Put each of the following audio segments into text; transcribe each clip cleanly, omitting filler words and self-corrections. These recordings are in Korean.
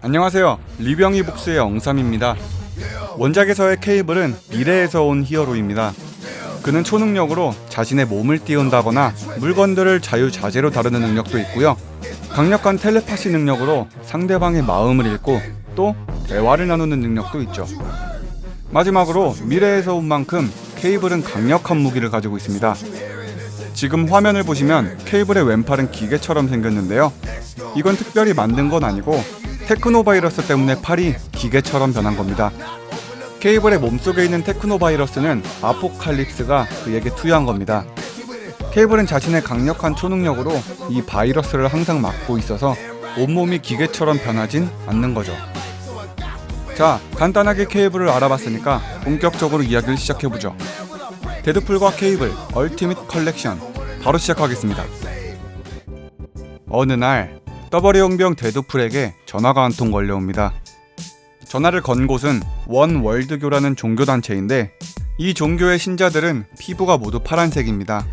안녕하세요. 리병이 복수의 엉삼입니다. 원작에서의 케이블은 미래에서 온 히어로입니다. 그는 초능력으로 자신의 몸을 띄운다거나 물건들을 자유자재로 다루는 능력도 있고요. 강력한 텔레파시 능력으로 상대방의 마음을 읽고 또 대화를 나누는 능력도 있죠. 마지막으로 미래에서 온 만큼 케이블은 강력한 무기를 가지고 있습니다. 지금 화면을 보시면 케이블의 왼팔은 기계처럼 생겼는데요. 이건 특별히 만든 건 아니고 테크노바이러스 때문에 팔이 기계처럼 변한 겁니다. 케이블의 몸속에 있는 테크노바이러스는 아포칼립스가 그에게 투여한 겁니다. 케이블은 자신의 강력한 초능력으로 이 바이러스를 항상 막고 있어서 온몸이 기계처럼 변하진 않는 거죠. 자, 간단하게 케이블을 알아봤으니까 본격적으로 이야기를 시작해보죠. 데드풀과 케이블 얼티밋 컬렉션 바로 시작하겠습니다. 어느 날 떠버리 용병 데드풀에게 전화가 한 통 걸려옵니다. 전화를 건 곳은 원월드교라는 종교단체인데 이 종교의 신자들은 피부가 모두 파란색입니다.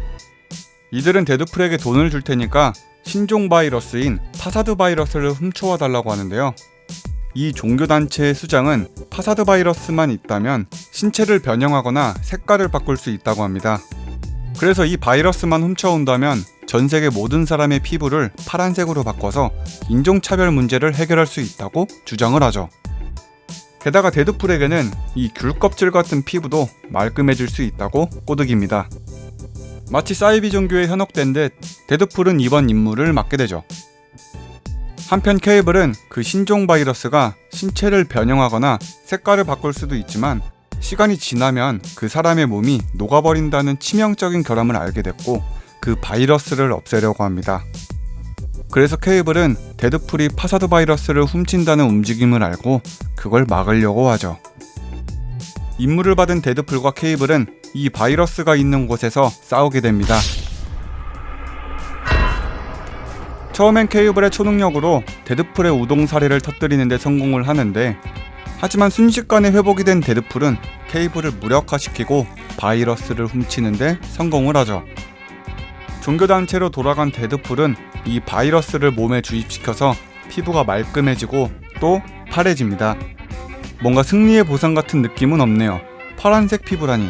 이들은 데드풀에게 돈을 줄 테니까 신종 바이러스인 파사드 바이러스를 훔쳐와 달라고 하는데요. 이 종교단체의 수장은 파사드 바이러스만 있다면 신체를 변형하거나 색깔을 바꿀 수 있다고 합니다. 그래서 이 바이러스만 훔쳐온다면 전 세계 모든 사람의 피부를 파란색으로 바꿔서 인종차별 문제를 해결할 수 있다고 주장을 하죠. 게다가 데드풀에게는 이 귤껍질 같은 피부도 말끔해질 수 있다고 꼬드깁니다. 마치 사이비 종교에 현혹된 듯 데드풀은 이번 임무를 맡게 되죠. 한편 케이블은 그 신종 바이러스가 신체를 변형하거나 색깔을 바꿀 수도 있지만 시간이 지나면 그 사람의 몸이 녹아버린다는 치명적인 결함을 알게 됐고 그 바이러스를 없애려고 합니다. 그래서 케이블은 데드풀이 파사드 바이러스를 훔친다는 움직임을 알고 그걸 막으려고 하죠. 임무를 받은 데드풀과 케이블은 이 바이러스가 있는 곳에서 싸우게 됩니다. 처음엔 케이블의 초능력으로 데드풀의 우동사리를 터뜨리는 데 성공을 하는데 하지만 순식간에 회복이 된 데드풀은 케이블을 무력화시키고 바이러스를 훔치는 데 성공을 하죠. 종교단체로 돌아간 데드풀은 이 바이러스를 몸에 주입시켜서 피부가 말끔해지고 또 파래집니다. 뭔가 승리의 보상 같은 느낌은 없네요. 파란색 피부라니.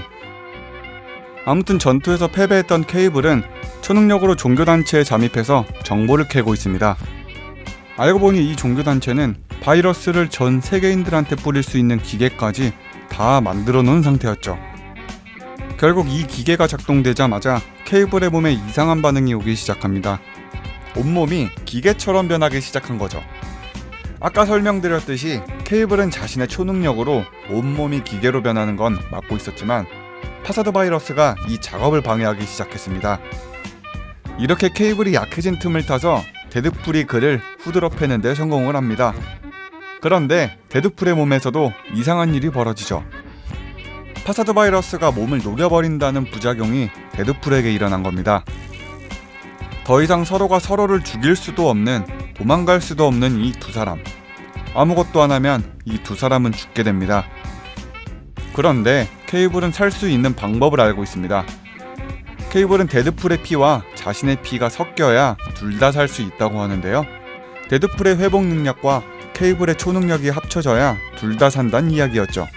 아무튼 전투에서 패배했던 케이블은 초능력으로 종교단체에 잠입해서 정보를 캐고 있습니다. 알고 보니 이 종교단체는 바이러스를 전 세계인들한테 뿌릴 수 있는 기계까지 다 만들어 놓은 상태였죠. 결국 이 기계가 작동되자마자 케이블의 몸에 이상한 반응이 오기 시작합니다. 온몸이 기계처럼 변하기 시작한 거죠. 아까 설명드렸듯이 케이블은 자신의 초능력으로 온몸이 기계로 변하는 건 막고 있었지만 파사드 바이러스가 이 작업을 방해하기 시작했습니다. 이렇게 케이블이 약해진 틈을 타서 데드풀이 그를 후드러 패는 데 성공을 합니다. 그런데 데드풀의 몸에서도 이상한 일이 벌어지죠. 파사드 바이러스가 몸을 녹여버린다는 부작용이 데드풀에게 일어난 겁니다. 더 이상 서로가 서로를 죽일 수도 없는, 도망갈 수도 없는 이 두 사람. 아무것도 안 하면 이 두 사람은 죽게 됩니다. 그런데 케이블은 살 수 있는 방법을 알고 있습니다. 케이블은 데드풀의 피와 자신의 피가 섞여야 둘 다 살 수 있다고 하는데요. 데드풀의 회복 능력과 케이블의 초능력이 합쳐져야 둘 다 산다는 이야기였죠.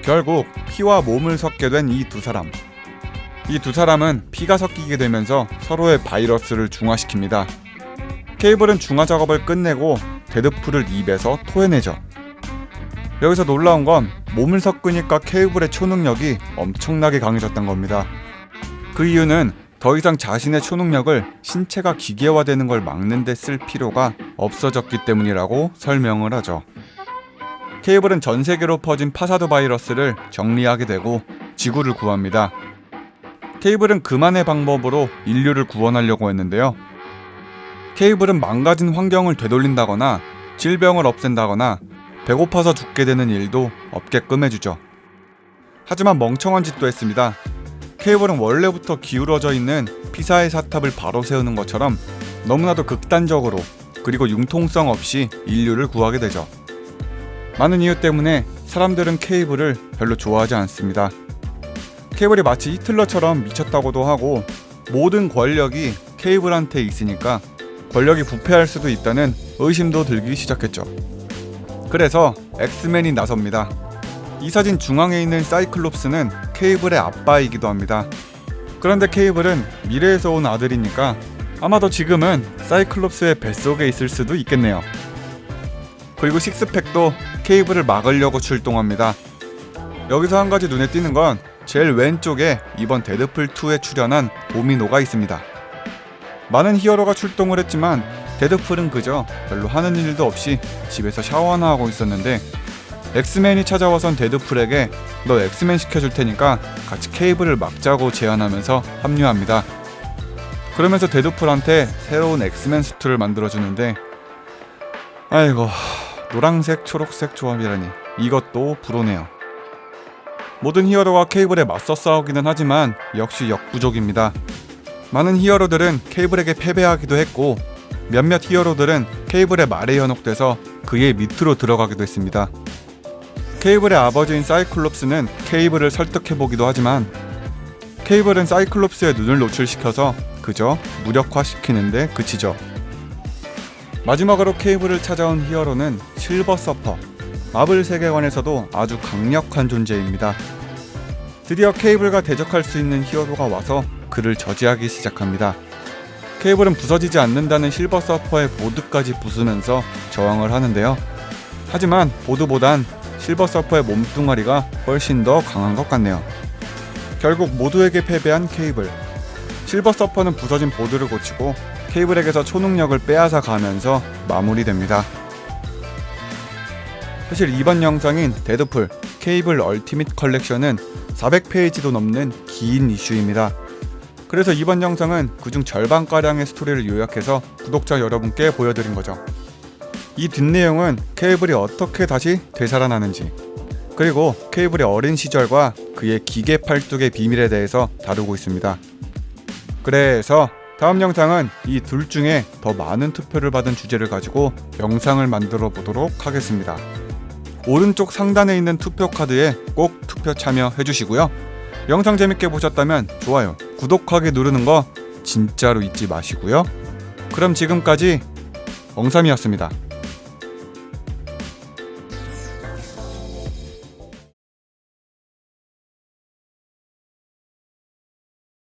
결국 피와 몸을 섞게 된 이 두 사람. 이 두 사람은 피가 섞이게 되면서 서로의 바이러스를 중화시킵니다. 케이블은 중화 작업을 끝내고 데드풀을 입에서 토해내죠. 여기서 놀라운 건 몸을 섞으니까 케이블의 초능력이 엄청나게 강해졌던 겁니다. 그 이유는 더 이상 자신의 초능력을 신체가 기계화되는 걸 막는 데 쓸 필요가 없어졌기 때문이라고 설명을 하죠. 케이블은 전 세계로 퍼진 파사드 바이러스를 정리하게 되고 지구를 구합니다. 케이블은 그만의 방법으로 인류를 구원하려고 했는데요. 케이블은 망가진 환경을 되돌린다거나 질병을 없앤다거나 배고파서 죽게 되는 일도 없게끔 해주죠. 하지만 멍청한 짓도 했습니다. 케이블은 원래부터 기울어져 있는 피사의 사탑을 바로 세우는 것처럼 너무나도 극단적으로 그리고 융통성 없이 인류를 구하게 되죠. 많은 이유 때문에 사람들은 케이블을 별로 좋아하지 않습니다. 케이블이 마치 히틀러처럼 미쳤다고도 하고 모든 권력이 케이블한테 있으니까 권력이 부패할 수도 있다는 의심도 들기 시작했죠. 그래서 엑스맨이 나섭니다. 이 사진 중앙에 있는 사이클롭스는 케이블의 아빠이기도 합니다. 그런데 케이블은 미래에서 온 아들이니까 아마도 지금은 사이클롭스의 뱃속에 있을 수도 있겠네요. 그리고 식스팩도 케이블을 막으려고 출동합니다. 여기서 한 가지 눈에 띄는 건 제일 왼쪽에 이번 데드풀2에 출연한 도미노가 있습니다. 많은 히어로가 출동을 했지만 데드풀은 그저 별로 하는 일도 없이 집에서 샤워나 하고 있었는데 엑스맨이 찾아와선 데드풀에게 너 엑스맨 시켜줄 테니까 같이 케이블을 막자고 제안하면서 합류합니다. 그러면서 데드풀한테 새로운 엑스맨 수트를 만들어주는데 아이고 노란색 초록색 조합이라니 이것도 불오네요. 모든 히어로가 케이블에 맞서 싸우기는 하지만 역시 역부족입니다. 많은 히어로들은 케이블에게 패배하기도 했고 몇몇 히어로들은 케이블의 말에 현혹돼서 그의 밑으로 들어가기도 했습니다. 케이블의 아버지인 사이클롭스는 케이블을 설득해보기도 하지만 케이블은 사이클롭스의 눈을 노출시켜서 그저 무력화시키는데 그치죠. 마지막으로 케이블을 찾아온 히어로는 실버 서퍼. 마블 세계관에서도 아주 강력한 존재입니다. 드디어 케이블과 대적할 수 있는 히어로가 와서 그를 저지하기 시작합니다. 케이블은 부서지지 않는다는 실버 서퍼의 보드까지 부수면서 저항을 하는데요. 하지만 보드보단 실버 서퍼의 몸뚱아리가 훨씬 더 강한 것 같네요. 결국 모두에게 패배한 케이블. 실버 서퍼는 부서진 보드를 고치고 케이블에게서 초능력을 빼앗아 가면서 마무리됩니다. 사실 이번 영상인 데드풀 케이블 얼티밋 컬렉션은 400페이지도 넘는 긴 이슈입니다. 그래서 이번 영상은 그중 절반가량의 스토리를 요약해서 구독자 여러분께 보여드린 거죠. 이 뒷내용은 케이블이 어떻게 다시 되살아나는지, 그리고 케이블의 어린 시절과 그의 기계 팔뚝의 비밀에 대해서 다루고 있습니다. 그래서 다음 영상은 이 둘 중에 더 많은 투표를 받은 주제를 가지고 영상을 만들어 보도록 하겠습니다. 오른쪽 상단에 있는 투표 카드에 꼭 투표 참여해 주시고요. 영상 재밌게 보셨다면 좋아요, 구독하기 누르는 거 진짜로 잊지 마시고요. 그럼 지금까지 엉삼이었습니다.